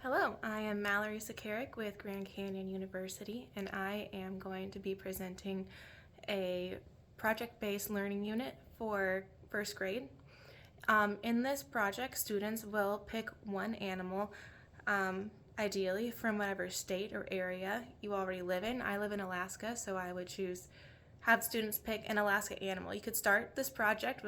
Hello, I am Mallory Sakarik with Grand Canyon University, and I am going to be presenting a project-based learning unit for first grade. In this project, students will pick one animal, ideally from whatever state or area you already live in. I live in Alaska, so I would have students pick an Alaska animal. You could start this project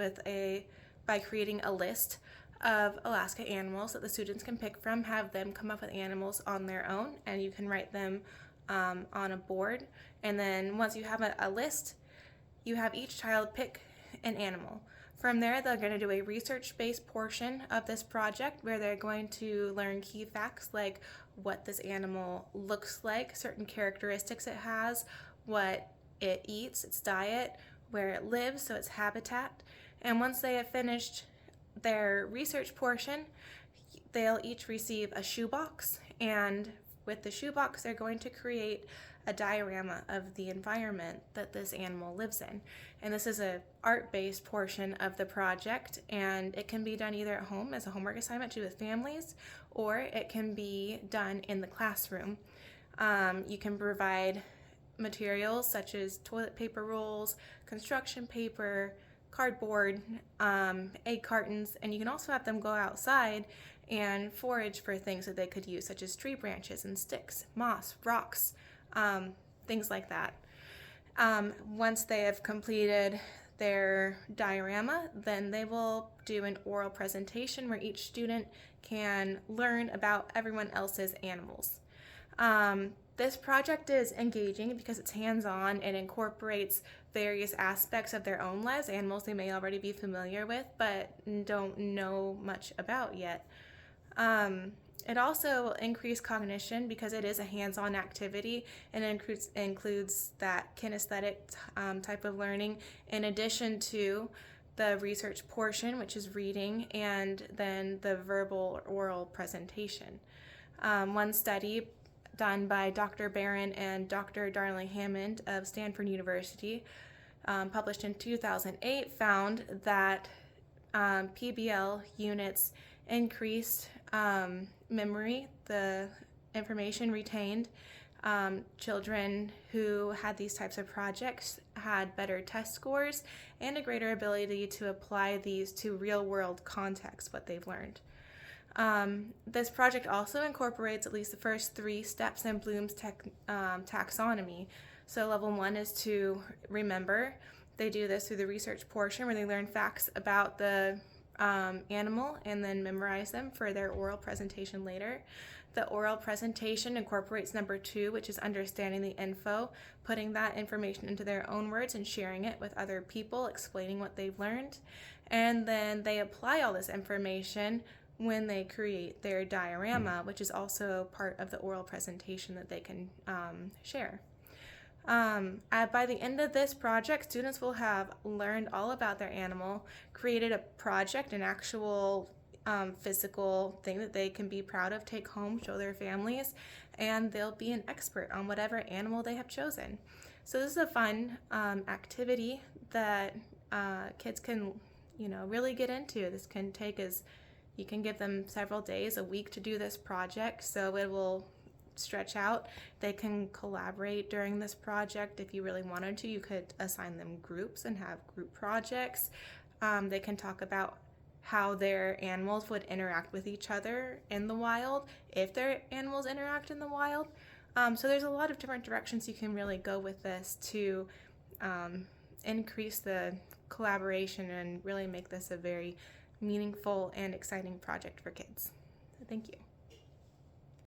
by creating a list of Alaska animals that the students can pick from, have them come up with animals on their own, and you can write them on a board. And then once you have a list, you have each child pick an animal. From there, they're going to do a research-based portion of this project where they're going to learn key facts like what this animal looks like, certain characteristics it has, what it eats, its diet, where it lives, so its habitat. And once they have finished their research portion, they'll each receive a shoebox, and with the shoebox they're going to create a diorama of the environment that this animal lives in. And this is an art-based portion of the project, and it can be done either at home as a homework assignment to with families, or it can be done in the classroom. You can provide materials such as toilet paper rolls, construction paper, cardboard, egg cartons, and you can also have them go outside and forage for things that they could use, such as tree branches and sticks, moss, rocks, things like that. Once they have completed their diorama, then they will do an oral presentation where each student can learn about everyone else's animals. This project is engaging because it's hands-on and incorporates various aspects of their own lives, animals they may already be familiar with but don't know much about yet. It also will increase cognition because it is a hands-on activity, and it includes that kinesthetic type of learning in addition to the research portion, which is reading, and then the verbal or oral presentation. One study done by Dr. Barron and Dr. Darling Hammond of Stanford University, published in 2008, found that PBL units increased memory, the information retained. Children who had these types of projects had better test scores and a greater ability to apply these to real-world context, what they've learned. This project also incorporates at least the first 3 steps in Bloom's taxonomy. So level 1 is to remember. They do this through the research portion where they learn facts about the animal and then memorize them for their oral presentation later. The oral presentation incorporates number 2, which is understanding the info, putting that information into their own words and sharing it with other people, explaining what they've learned. And then they apply all this information when they create their diorama, which is also part of the oral presentation that they can share. By the end of this project, students will have learned all about their animal, created a project, an actual physical thing that they can be proud of, take home, show their families, and they'll be an expert on whatever animal they have chosen. So this is a fun activity that kids can, really get into. This can take you can give them several days, a week to do this project, so it will stretch out. They can collaborate during this project. If you really wanted to, you could assign them groups and have group projects. They can talk about how their animals would interact with each other in the wild, if their animals interact in the wild. So there's a lot of different directions you can really go with this to increase the collaboration and really make this a very meaningful and exciting project for kids. So thank you.